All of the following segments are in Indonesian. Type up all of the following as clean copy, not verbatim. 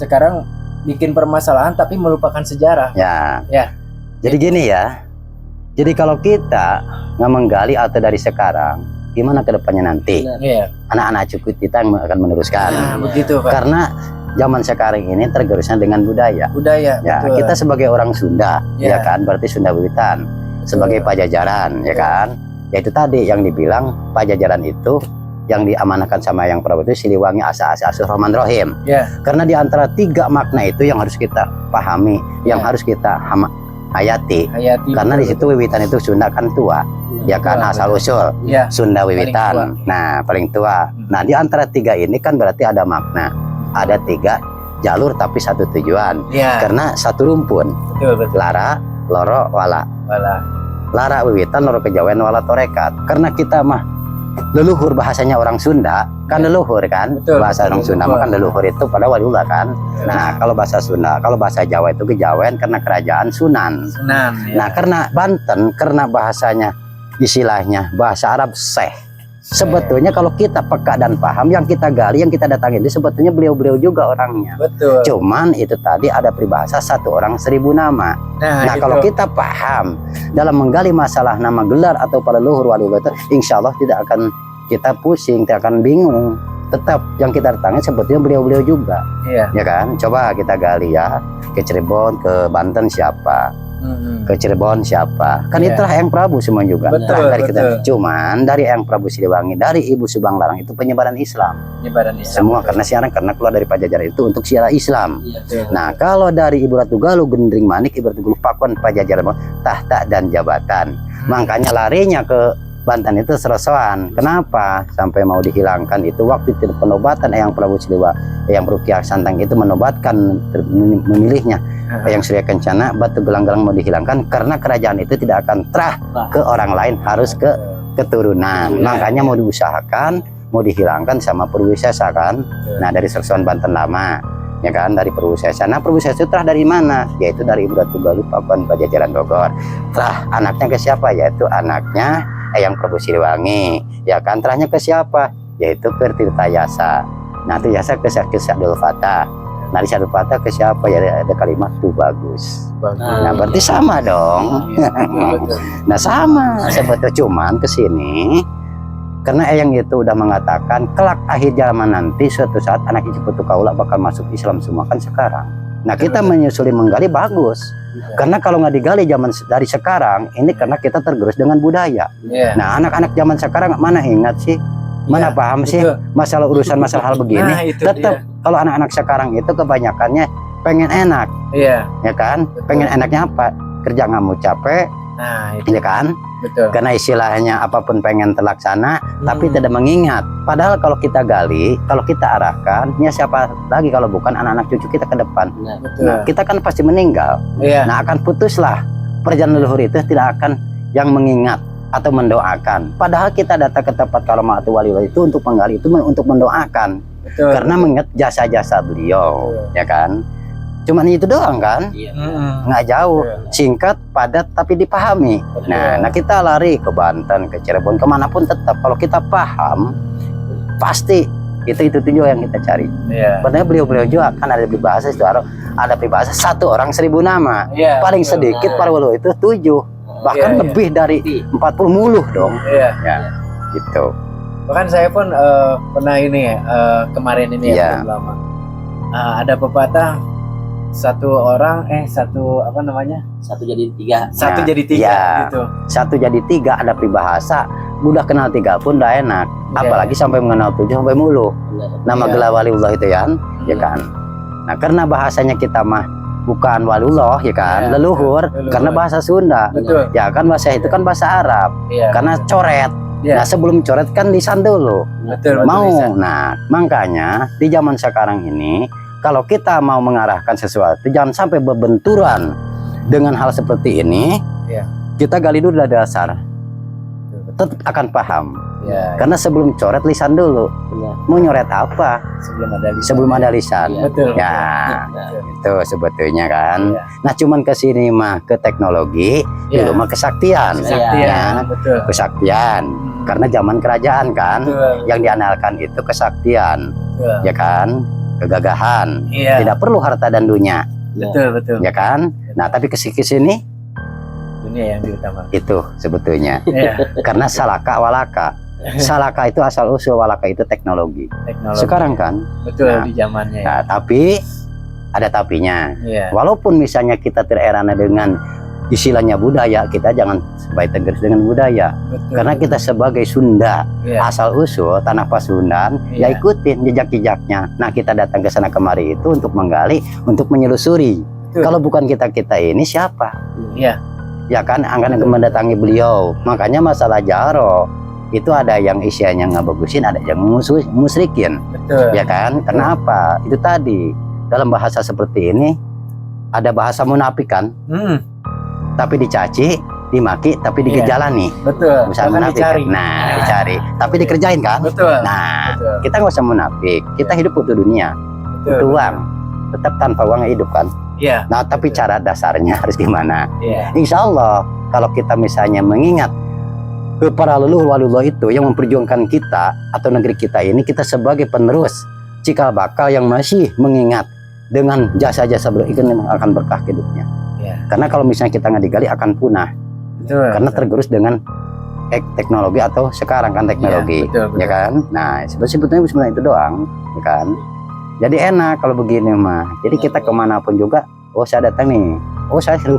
sekarang bikin permasalahan tapi melupakan sejarah. Ya. Ya. Jadi gini ya. Jadi kalau kita nggak menggali atau dari sekarang, gimana ke depannya nanti? Iya. Anak-anak cucu kita yang akan meneruskan. Nah, begitu Pak. Karena zaman sekarang ini tergerusnya dengan budaya. Budaya. Ya, betul. kita sebagai orang Sunda, Ya. ya kan, berarti Sunda Wiwitan. Sebagai Pajajaran, ya kan. Ya itu tadi yang dibilang Pajajaran itu yang diamanahkan sama yang Prabu itu Siliwangi Asa-asa Rahman Rohim. Ya. Karena di antara 3 makna itu yang harus kita pahami, yang Ya. harus kita hayati. Hayati. Karena di situ Wiwitan itu Sunda kan tua, ya kan, Betul, asal usul Ya. Sunda Wiwitan. Paling Nah, paling tua. Nah, di antara 3 ini kan berarti ada makna. Ada 3 jalur tapi satu tujuan. Ya. Karena satu rumpun. Betul, betul. Lara, loro, wala. Wala. Lara Wiwitan, loro kejawen, wala torekat. Karena kita mah leluhur bahasanya orang Sunda, kan leluhur kan? Betul, Bahasa orang betul, Sunda betul. mah kan leluhur itu pada waliullah kan. Nah, kalau bahasa Sunda, kalau bahasa Jawa itu kejawen karena kerajaan Sunan. Sunan. Ya. Nah, karena Banten, karena bahasanya istilahnya bahasa Arab Syekh. Sebetulnya kalau kita peka dan paham, yang kita gali, yang kita datangin itu sebetulnya beliau-beliau juga orangnya. Betul. Cuman itu tadi ada peribahasa 1 orang 1000 nama. Nah, itu. kalau kita paham dalam menggali masalah nama gelar atau para leluhur waliullah itu, insya Allah tidak akan kita pusing, tidak akan bingung. Tetap yang kita datangin sebetulnya beliau-beliau juga. Iya. Ya kan? Coba kita gali ya. Ke Cirebon, ke Banten siapa? Ke Cirebon siapa? Kan Iya. itulah Eyang Prabu semua juga. Betul, Nah, dari kita. betul. Cuman dari Eyang Prabu Siliwangi, dari Ibu Subang Larang itu penyebaran Islam. Penyebaran Islam. Semua karena siaran karena keluar dari Pajajaran itu untuk siara Islam. Iya, betul. Nah, kalau dari Ibu Ratu Galuh, Gendring Manik, Ibu Ratu Galuh Pakuan, Pajajaran, tahta dan jabatan. Makanya larinya ke Banten itu serosoan. Kenapa? Sampai mau dihilangkan itu waktu itu penobatan Eyang Prabu Siliwangi, Eyang Rukiah Santang itu menobatkan memilihnya Eyang Surya Kencana, batu gelang-gelang mau dihilangkan karena kerajaan itu tidak akan terah ke orang lain, harus ke keturunan. Makanya mau diusahakan, mau dihilangkan sama Purwisesa kan. Nah, dari serosoan Banten lama. Ya kan, dari Purwisesa. Nah, Purwisesa itu terah dari mana? Yaitu dari Ibu Ratu Galuh Pakuan Pajajaran Bogor. Terah anaknya ke siapa? Yaitu anaknya Eyang Prabu Siliwangi. Ya kan, terahnya ke siapa? Yaitu ke Tirta Yasa. Nah, itu Yasa ke Syadul Fatah. Nah, di Syadul Fatah ke siapa? Ya ada kalimat tuh bagus. Nah, berarti sama dong. Nah, sama sebetulnya, cuman ke sini karena Eyang itu udah mengatakan kelak akhir zaman nanti suatu saat anak Ciputu Kaula bakal masuk Islam semua kan sekarang. Nah, kita menyusuli menggali bagus. Karena kalau nggak digali zaman dari sekarang ini karena kita tergerus dengan budaya. Nah, anak-anak zaman sekarang mana ingat sih? Mana paham sih masalah urusan masalah hal begini? Nah, itu tetap kalau anak-anak sekarang itu kebanyakannya pengen enak. Iya. Ya kan? Pengen enaknya apa? Kerja nggak mau capek. Nah, itu Ya kan? betul. Karena istilahnya apapun pengen terlaksana, tapi tidak mengingat. Padahal kalau kita gali, kalau kita arahkan, ya siapa lagi kalau bukan anak-anak cucu kita ke depan. Betul. Nah, kita kan pasti meninggal. Iya. Nah, akan putuslah perjalanan leluhur itu tidak akan yang mengingat atau mendoakan. Padahal kita datang ke tempat karomatu waliullah itu untuk menggali itu untuk mendoakan. Betul. Karena mengingat jasa-jasa beliau, ya kan? Cuman itu doang kan? Nggak jauh, singkat, padat, tapi dipahami. Nah, kita lari ke Banten, ke Cirebon, kemanapun tetap kalau kita paham, pasti itu juga yang kita cari. Padahal beliau-beliau juga kan ada peribahasa itu, ada peribahasa 1 orang 1000 nama. Paling sedikit para wali itu 7, bahkan lebih dari 40 muluh dong. Iya. Ya, gitu. Bahkan saya pun pernah ini kemarin ini ya, belum lama. Ada pepatah satu apa namanya? Satu jadi 3. Satu Nah, jadi 3 iya. gitu. 1 jadi 3 ada peribahasa. Udah kenal 3 pun udah enak. Apalagi sampai mengenal 7 sampai mulu. Nama gelar waliullah itu ya kan. Nah, karena bahasanya kita mah bukan waliullah ya kan, leluhur. Karena bahasa Sunda. Betul. Ya kan bahasa itu kan bahasa Arab. Iya. Karena coret. Nah, sebelum coret kan lisan dulu. Betul. Mau. Nah, makanya di zaman sekarang ini kalau kita mau mengarahkan sesuatu jangan sampai berbenturan dengan hal seperti ini. Kita gali dulu dari dasar. Tetap akan paham. Karena sebelum coret lisan dulu. Mau nyoret apa? Sebelum ada lisan. Betul. Ya, itu sebetulnya kan. Nah, cuman ke sini mah ke teknologi, dulu mah kesaktian. Ya, betul. Kesaktian. Karena zaman kerajaan kan, yang diandalkan itu kesaktian. Ya kan? kegagahan, Iya. tidak perlu harta dan dunia, Betul. ya kan? Nah, tapi kesini Dunia yang diutamakan. itu sebetulnya Iya. karena salaka walaka. Salaka itu asal usul, walaka itu teknologi. Teknologi. Sekarang kan, Betul nah, di zamannya. nah, tapi ada tapinya. Iya. Walaupun misalnya kita tererana dengan istilahnya budaya, kita jangan sebaik tegas dengan budaya. Betul. Karena kita sebagai Sunda, Iya. asal usul tanah Pasundan, ya Iya. ikutin jejak-jejaknya. Nah, kita datang ke sana kemari itu untuk menggali, untuk menyelusuri. Betul. Kalau bukan kita ini siapa? Iya. Ya kan, akan Betul. mendatangi beliau. Makanya masalah jaro itu ada yang isinya ngebagusin, ada yang musrikin, Betul. ya kan? Kenapa? Itu tadi dalam bahasa seperti ini ada bahasa munafik kan, Hmm, tapi dicaci, dimaki, tapi Iya. dijalani. betul. Misalnya Bahkan munafik, dicari. nah dicari, tapi dikerjain kan? Betul. Nah, Betul. kita nggak usah munafik. Kita hidup butuh dunia, Betul. butuh uang. Tetap tanpa uang hidup kan. Iya. Nah, tapi cara dasarnya harus gimana? Iya. Insya Allah kalau kita misalnya mengingat ke para leluhur walullah itu yang memperjuangkan kita atau negeri kita ini, kita sebagai penerus cikal bakal yang masih mengingat dengan jasa-jasa beliau itu memang akan berkah hidupnya. Iya. Karena kalau misalnya kita nggak digali akan punah, Betul. karena tergerus dengan teknologi atau sekarang kan teknologi, Iya, betul. ya kan? Nah sebetulnya itu doang, ya kan? Jadi enak kalau begini mah. Jadi kita kemanapun juga, oh saya datang nih, oh saya ke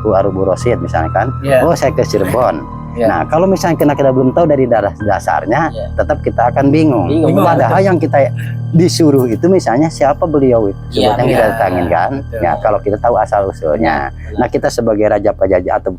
Arubu Rosid misalnya kan, Iya. oh saya ke Cirebon. Iya. Nah kalau misalnya kita belum tahu dari dasarnya, Iya. tetap kita akan bingung. Bingung, Padahal yang kita disuruh itu misalnya siapa beliau itu Iya, yang kita iya. datangin kan? Betul. Ya kalau kita tahu asal usulnya. Nah kita sebagai Raja Pajajaran atau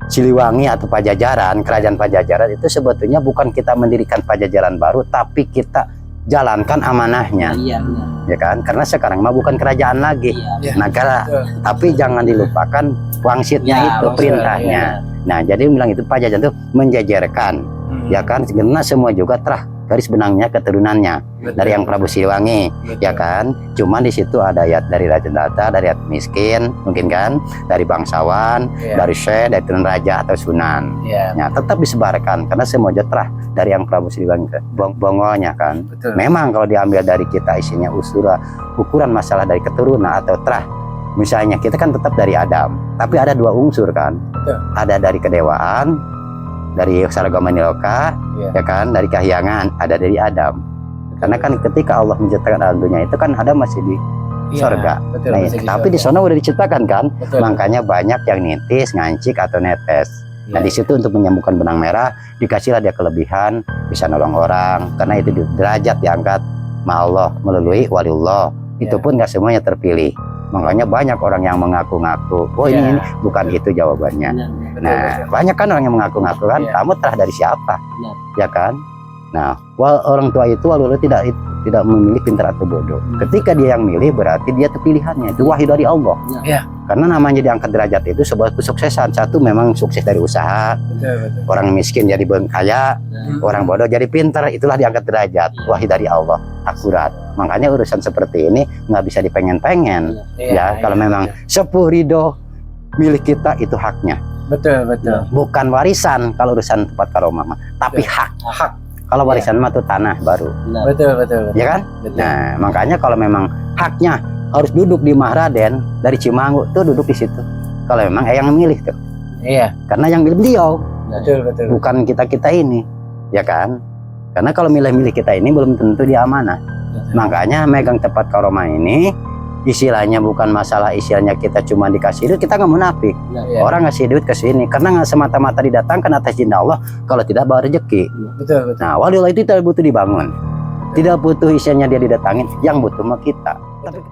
Siliwangi atau Pajajaran, Kerajaan Pajajaran itu sebetulnya bukan kita mendirikan Pajajaran baru, tapi kita jalankan amanahnya, Iya, benar. ya kan? Karena sekarang mah bukan kerajaan lagi, Iya. negara. Betul. Tapi jangan dilupakan wangsitnya Ya, itu, wangsitnya, perintahnya. Nah, jadi bilang itu Pajajaran itu menjajarkan, Hmm. ya kan? Karena semua juga telah garis benangnya keturunannya Betul. dari yang Prabu Siliwangi, Betul. ya kan? Cuman di situ ada ayat dari Raja Data, dari ayat miskin, mungkin kan? Dari bangsawan, Iya. dari syekh, dari turun raja atau sunan. Iya. Ya, tetap disebarkan karena semua terah dari yang Prabu Siliwangi ke bongolnya kan. Betul. Memang kalau diambil dari kita isinya ukuran masalah dari keturunan atau terah. Misalnya kita kan tetap dari Adam, tapi ada dua unsur kan. Betul. Ada dari kedewaan, dari Saragama Niloka, Iya. ya kan, dari kahyangan, ada dari Adam. Karena kan ketika Allah menciptakan alam dunia itu kan Adam masih di Iya. sorga. Betul. Nah, masih tapi di sorga. sana udah diciptakan kan. Betul. Makanya banyak yang nitis, ngancik atau netes. Nah Iya. di situ untuk menyembuhkan benang merah dikasihlah dia kelebihan, bisa nolong orang karena itu derajat diangkat ma Allah melalui waliullah. Itu Ya. pun nggak semuanya terpilih. Makanya banyak orang yang mengaku-ngaku, oh Ya. ini bukan itu jawabannya. Benar. Betul, Nah betul. banyak kan orang yang mengaku-ngaku kan, Ya. kamu telah dari siapa, Benar. ya kan? Nah orang tua itu waliullah tidak memilih pintar atau bodoh. Ketika dia yang milih berarti dia itu pilihannya, itu wahyu dari Allah. Ya. Karena namanya diangkat derajat itu sebuah kesuksesan. Satu memang sukses dari usaha, Betul. orang miskin jadi kaya, Hmm. orang bodoh jadi pintar, itulah diangkat derajat. Wahyu dari Allah, akurat. Makanya urusan seperti ini nggak bisa dipengen-pengen. Iya, Ya, kalau iya, memang sepuh ridho milik kita itu haknya, betul. Betul. bukan warisan. Kalau urusan tempat karomah mah, tapi hak. Hak. Kalau warisan mah tuh tanah baru, Benar. Betul. Betul. ya kan? Betul. Nah, makanya kalau memang haknya harus duduk di Mahraden dari Cimanggu tuh duduk di situ. Kalau memang yang milih tuh, Iya. karena yang milih beliau. Betul. Betul. Bukan kita ini, ya kan? Karena kalau milih-milih kita ini belum tentu dia amanah. Betul. Makanya megang tempat karomah ini istilahnya bukan masalah istilahnya kita cuma dikasih duit, kita nggak munafik. Benar. Iya. Orang ngasih duit ke sini karena nggak semata-mata didatangkan atas izin Allah, kalau tidak bawa rezeki. Betul. Betul. Nah, waliullah itu tidak butuh dibangun, tidak butuh istilahnya dia didatangin, yang butuh mah kita. Tapi